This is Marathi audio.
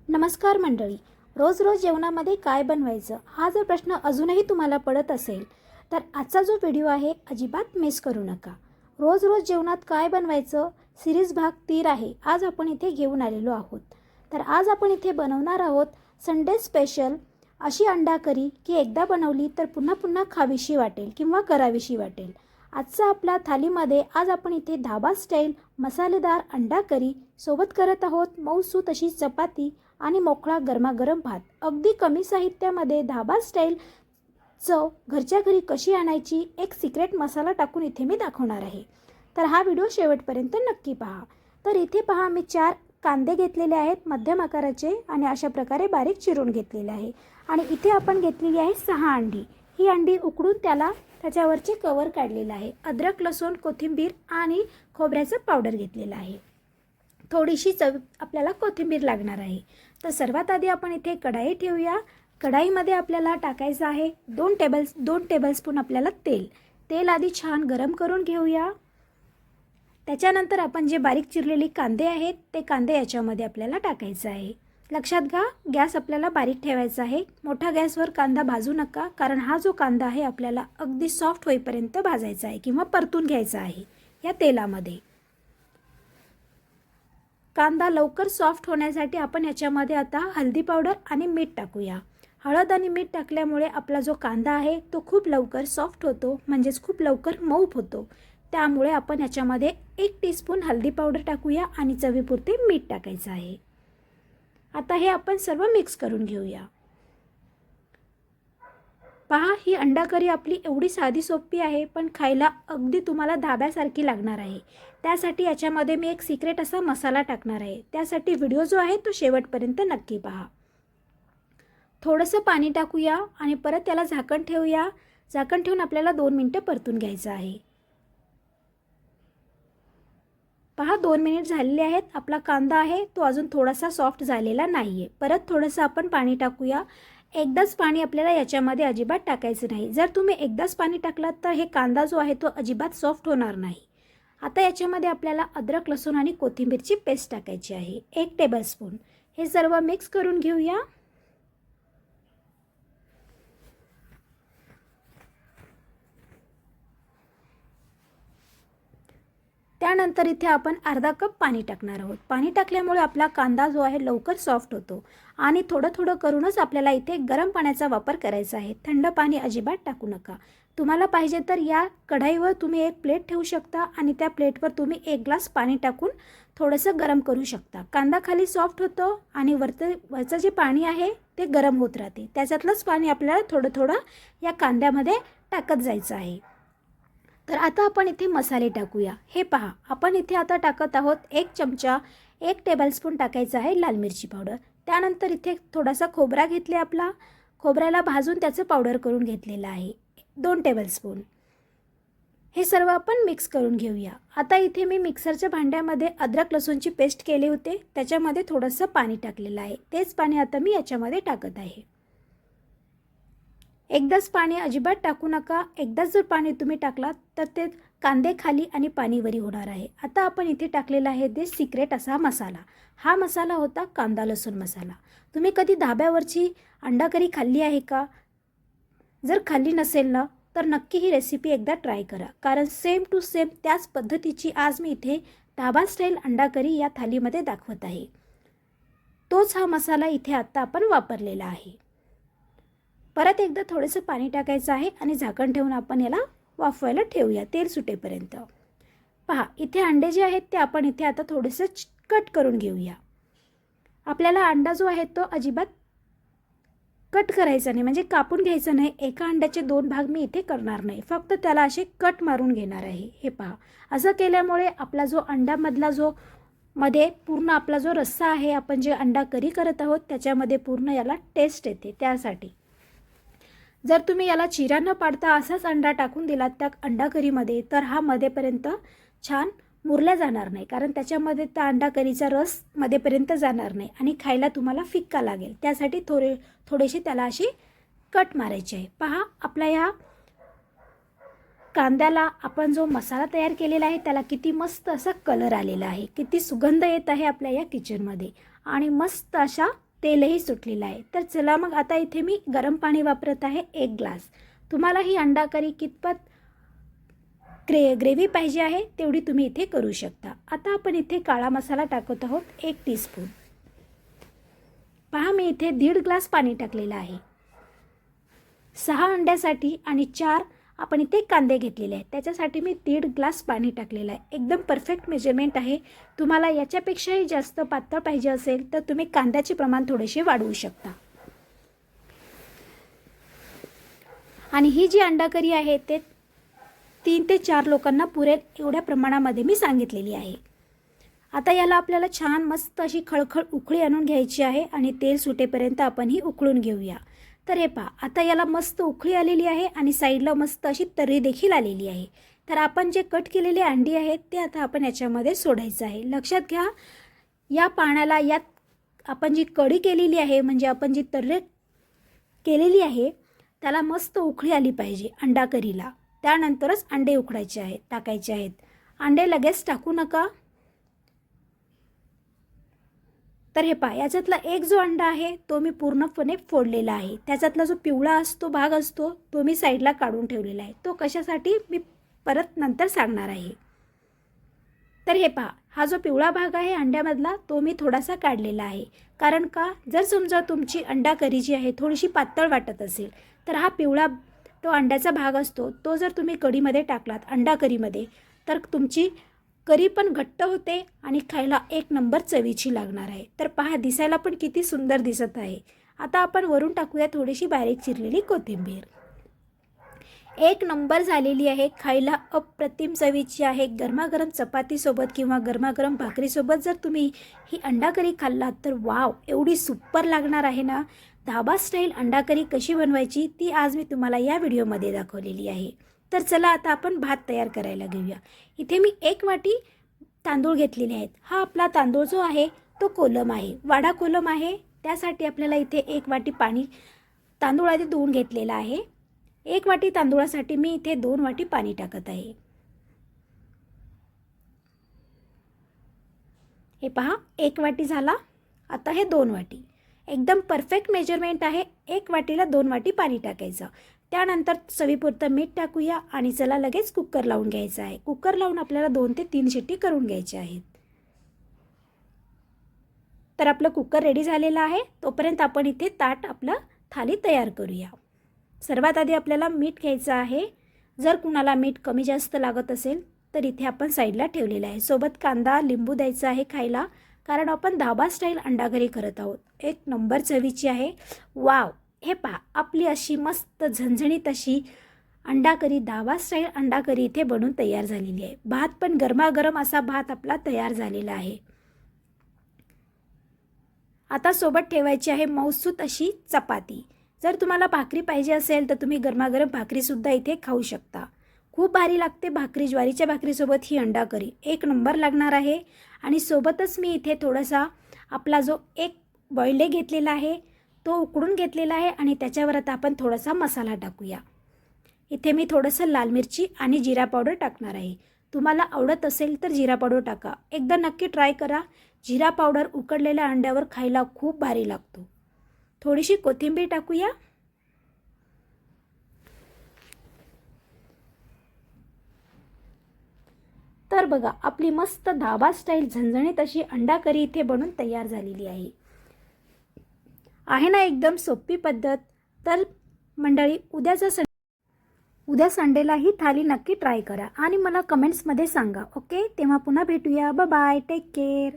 नमस्कार मंडळी. रोज रोज जेवणामध्ये काय बनवायचं हा जर प्रश्न अजूनही तुम्हाला पडत असेल तर आजचा जो व्हिडिओ आहे अजिबात मिस करू नका. रोज रोज जेवणात काय बनवायचं सिरीज भाग 3 आहे आज आपण इथे घेऊन आलेलो आहोत. तर आज आपण इथे बनवणार आहोत संडे स्पेशल अशी अंडा करी की एकदा बनवली तर पुन्हा पुन्हा खावीशी वाटेल किंवा करावीशी वाटेल. आजचा आपल्या थालीमध्ये आज आपण इथे धाबा स्टाईल मसालेदार अंडा करी सोबत करत आहोत मऊसूत अशी चपाती आणि मोकळा गरमागरम भात. अगदी कमी साहित्यामध्ये धाबा स्टाईल चव घरच्या घरी कशी आणायची एक सिक्रेट मसाला टाकून इथे मी दाखवणार आहे. तर हा व्हिडिओ शेवटपर्यंत नक्की पहा. तर इथे पहा मी 4 कांदे घेतलेले आहेत मध्यम आकाराचे आणि अशा प्रकारे बारीक चिरून घेतलेले आहे. आणि इथे आपण घेतलेली आहे 6 अंडी. ही अंडी उकडून त्याच्यावरचे कवर काढलेलं आहे. अद्रक लसूण कोथिंबीर आणि खोबऱ्याचं पावडर घेतलेलं आहे. थोडीशी चव आपल्याला कोथिंबीर लागणार आहे. तर सर्वात आधी आपण इथे कढाई ठेवूया. कढाईमध्ये आपल्याला टाकायचं आहे 2 टेबलस्पून आपल्याला तेल आधी छान गरम करून घेऊया. त्याच्यानंतर आपण जे बारीक चिरलेली कांदे आहेत ते कांदे याच्यामध्ये आपल्याला टाकायचं आहे. लक्षात घ्या गॅस आपल्याला बारीक ठेवायचा आहे. मोठा गॅसवर कांदा भाजू नका कारण हा जो कांदा आहे आपल्याला अगदी सॉफ्ट होईपर्यंत भाजायचा आहे किंवा परतून घ्यायचा आहे या तेलामध्ये. कांदा लवकर सॉफ्ट होण्यासाठी आपण याच्यामध्ये आता हळदी पावडर आणि मीठ टाकूया. हळद आणि मीठ टाकल्यामुळे आपला जो कांदा आहे तो खूप लवकर सॉफ्ट होतो म्हणजेच खूप लवकर मऊ होतो. त्यामुळे आपण याच्यामध्ये 1 टीस्पून हळदी पावडर टाकूया आणि चवीपुरते मीठ टाकायचं आहे. आता हे आपण सर्व मिक्स करून घेऊया. पहा ही अंडा करी आपली एवढी साधी सोपी आहे पण खायला अगदी तुम्हाला धाब्यासारखी लागणार आहे. त्यासाठी याच्यामध्ये मी एक सिक्रेट असा मसाला टाकणार आहे. त्यासाठी व्हिडिओ जो आहे तो शेवटपर्यंत नक्की पहा. थोडंसं पाणी टाकूया आणि परत त्याला झाकण ठेवूया. झाकण ठेवून आपल्याला 2 मिनिटं परतून घ्यायचं आहे. पहा 2 मिनिट झालेले आहेत. आपला कांदा आहे तो अजून थोडासा सॉफ्ट झालेला नाही आहे. परत थोडंसं आपण पाणी टाकूया. एकदाच पाणी आपल्याला याच्यामध्ये अजिबात टाकायचं नाही. जर तुम्ही एकदाच पाणी टाकलात तर हे कांदा जो आहे तो अजिबात सॉफ्ट होणार नाही. आता याच्यामध्ये आपल्याला अद्रक लसूण आणि कोथिंबीरची पेस्ट टाकायची आहे 1 टेबलस्पून. हे सर्व मिक्स करून घेऊया. त्यानंतर इथे आपण अर्धा कप पाणी टाकणार आहोत. पाणी टाकल्यामुळे आपला कांदा जो आहे लवकर सॉफ्ट होतो आणि थोडं थोडं करूनच आपल्याला इथे गरम पाण्याचा वापर करायचा आहे. थंड पाणी अजिबात टाकू नका. तुम्हाला पाहिजे तर या कढाईवर तुम्ही एक प्लेट ठेवू शकता आणि त्या प्लेटवर तुम्ही 1 ग्लास पाणी टाकून थोडंसं गरम करू शकता. कांदा खाली सॉफ्ट होतो आणि वरचं जे पाणी आहे ते गरम होत राहते. त्याच्यातलंच पाणी आपल्याला थोडं थोडं या कांद्यामध्ये टाकत जायचं आहे. तर आता आपण इथे मसाले टाकूया. हे पहा आपण इथे आता टाकत आहोत 1 चमचा 1 टेबलस्पून टाकायचा आहे लाल मिरची पावडर. त्यानंतर इथे थोडासा खोबरा घेतले आपला. खोबऱ्याला भाजून त्याचं पावडर करून घेतलेलं आहे 2 टेबलस्पून. हे सर्व आपण मिक्स करून घेऊया. आता इथे मी मिक्सरच्या भांड्यामध्ये अद्रक लसूणची पेस्ट केले होते त्याच्यामध्ये थोडंसं पाणी टाकलेलं आहे. तेच पाणी आता मी याच्यामध्ये टाकत आहे. एकदाच पाणी अजिबात टाकू नका. एकदाच जर पाणी तुम्ही टाकलात तर ते कांदे खाली आणि पाणी वरी होणार आहे. आता आपण इथे टाकलेला आहे ते सिक्रेट असा मसाला. हा मसाला होता कांदा लसूण मसाला. तुम्ही कधी धाब्यावरची अंडा करी खाल्ली आहे का? जर खाल्ली नसेल ना तर नक्की ही रेसिपी एकदा ट्राय करा कारण सेम टू सेम त्याच पद्धतीची आज मी इथे धाबा स्टाईल अंडा करी या थालीमध्ये दाखवत आहे. तोच हा मसाला इथे आत्ता आपण वापरलेला आहे. परत एकदा थोडंसं पाणी टाकायचं आहे आणि झाकण ठेवून आपण याला वाफवायला ठेवूया तेल सुटेपर्यंत. पहा इथे अंडे जे आहेत ते आपण इथे आता थोडंसं कट करून घेऊया. आपल्याला अंडा जो आहे तो अजिबात कट करायचा नाही म्हणजे कापून घ्यायचं नाही. एका अंड्याचे 2 भाग मी इथे करणार नाही. फक्त त्याला असे कट मारून घेणार आहे. हे पहा असं केल्यामुळे आपला जो अंड्यामधला जो मध्ये पूर्ण आपला जो रस्सा आहे आपण जे अंडा करी करत आहोत त्याच्यामध्ये पूर्ण याला टेस्ट येते. त्यासाठी जर तुम्ही याला चिरा न पाडता असाच अंडा टाकून दिलात त्या अंडा करीमध्ये तर हा मध्येपर्यंत छान मुरल्या जाणार नाही कारण त्याच्यामध्ये त्या अंडा करीचा रस मध्येपर्यंत जाणार नाही आणि खायला तुम्हाला फिक्का लागेल. त्यासाठी थोडेसे त्याला अशी कट मारायचे आहे. पहा आपला या कांद्याला आपण जो मसाला तयार केलेला आहे त्याला किती मस्त असा कलर आलेला आहे. किती सुगंध येत आहे आपल्या या किचनमध्ये आणि मस्त अशा तेलही सुटलेलं आहे. तर चला मग आता इथे मी गरम पाणी वापरत आहे 1 ग्लास. तुम्हाला ही अंडा करी कितपत ग्रेव्ही पाहिजे आहे तेवढी तुम्ही इथे करू शकता. आता आपण इथे काळा मसाला टाकत आहोत 1 टीस्पून. पहा मी इथे 1.5 ग्लास पाणी टाकलेलं आहे. 6 अंड्यासाठी आणि 4 आपण इथे कांदे घेतलेले आहेत, त्याच्यासाठी मी 1.5 ग्लास पाणी टाकलेलं आहे. एकदम परफेक्ट मेजरमेंट आहे. तुम्हाला याच्यापेक्षाही जास्त पातळ पाहिजे असेल तर तुम्ही कांद्याचे प्रमाण थोडेसे वाढवू शकता. आणि ही जी अंडा करी आहे ते 3 ते 4 लोकांना पुरेल एवढ्या प्रमाणामध्ये मी सांगितलेली आहे. आता याला आपल्याला छान मस्त अशी खळखळ उकळी आणून घ्यायची आहे आणि तेल सुटेपर्यंत आपण ही उकळून घेऊया. तर हे पहा आता याला मस्त उकळी आलेली आहे आणि साईडला मस्त अशी तर्री देखील आलेली आहे. तर आपण जे कट केलेले अंडी आहेत ते आता आपण याच्यामध्ये सोडायचं आहे. लक्षात घ्या या पाण्याला यात आपण जी कढी केलेली आहे म्हणजे आपण जी तर्री केलेली आहे त्याला मस्त उकळी आली पाहिजे अंडा करीला. त्यानंतरच अंडे उकडायचे आहेत टाकायचे आहेत. अंडे लगेच टाकू नका. तर हे पहा याच्यातला एक जो अंडा आहे तो मी पूर्णपणे फोडलेला आहे. त्याच्यातला जो पिवळा भाग असतो तो मी साईडला काढून ठेवलेला आहे. तो कशासाठी मी परत नंतर सांगणार आहे. तर हे पहा हा जो पिवळा भाग आहे अंड्यामधला तो मी थोडासा काढलेला आहे. कारण का जर समजा तुमची अंडा करी जी आहे थोडीशी पातळ वाटत असेल तर हा पिवळा तो अंड्याचा भाग असतो तो जर तुम्ही कढीमध्ये टाकलात अंडा करीमध्ये तर तुमची करी पण घट्ट होते आणि खायला 1 नंबर चवीची लागणार आहे. तर पहा दिसायला पण किती सुंदर दिसत आहे. आता आपण वरून टाकूया थोडीशी बारीक चिरलेली कोथिंबीर. 1 नंबर झालेली आहे. खायला अप्रतिम चवीची आहे. गरमागरम चपातीसोबत किंवा गरमागरम भाकरीसोबत जर तुम्ही ही अंडा करी खाल्लात तर वाव एवढी सुपर लागणार आहे ना. धाबा स्टाईल अंडा करी कशी बनवायची ती आज मी तुम्हाला या व्हिडिओमध्ये दाखवलेली आहे. तर चला आता आपण भात तयार करायला घेऊया. इथे मी 1 वाटी तांदूळ घेतलेले आहेत. हा आपला तांदूळ जो आहे तो कोलम आहे, वाडा कोलम आहे. त्यासाठी आपल्याला इथे 1 वाटी पाणी तांदूळ आधी धुवून घेतलेला आहे. 1 वाटी तांदूळासाठी मी इथे 2 वाटी पाणी टाकत आहे. हे पहा 1 वाटी झाला. आता हे 2 वाटी. एकदम परफेक्ट मेजरमेंट आहे. 1 वाटीला 2 वाटी पाणी टाकायचं. त्यानंतर चवीपुरतं मीठ टाकूया आणि चला लगेच कुकर लावून घ्यायचा आहे. कुकर लावून आपल्याला 2 ते 3 शिट्टी करून घ्यायच्या आहेत. तर आपलं कुकर रेडी झालेलं आहे. तोपर्यंत आपण इथे ताट आपलं थाली तयार करूया. सर्वात आधी आपल्याला मीठ घ्यायचं आहे. जर कुणाला मीठ कमी जास्त लागत असेल तर इथे आपण साईडला ठेवलेलं आहे. सोबत कांदा लिंबू द्यायचा आहे खायला, कारण आपण धाबा स्टाईल अंडा करी करत आहोत. 1 नंबर चवीची आहे. वाव हे पहा आपली अशी मस्त झणझणीत अशी अंडा करी धाबा स्टाईल अंडा करी इथे बनून तयार झालेली आहे. भात पण गरमागरम असा भात आपला तयार झालेला आहे. आता सोबत ठेवायची आहे मऊसूत अशी चपाती. जर तुम्हाला भाकरी पाहिजे असेल तर तुम्ही गरमागरम भाकरीसुद्धा इथे खाऊ शकता. खूप भारी लागते भाकरी. ज्वारीच्या भाकरीसोबत ही अंडा करी 1 नंबर लागणार आहे. आणि सोबतच मी इथे थोडासा आपला जो 1 बॉइल्ड एग घेतलेला आहे तो उकडून घेतलेला आहे आणि त्याच्यावर आता आपण थोडासा मसाला टाकूया. इथे मी थोडंसं लाल मिरची आणि जिरा पावडर टाकणार आहे. तुम्हाला आवडत असेल तर जिरा पावडर टाका. एकदा नक्की ट्राय करा. जिरा पावडर उकडलेल्या अंड्यावर खायला खूप भारी लागतो. थोडीशी कोथिंबीर टाकूया. तर बघा आपली मस्त धाबा स्टाईल झणझणीत अशी अंडा करी इथे बनून तयार झालेली आहे ना एकदम सोपी पद्धत. तर मंडळी उद्या संडेला ही थाली नक्की ट्राय करा आणि मला कमेंट्समध्ये सांगा. ओके तेव्हा पुन्हा भेटूया. Bye bye. Take care.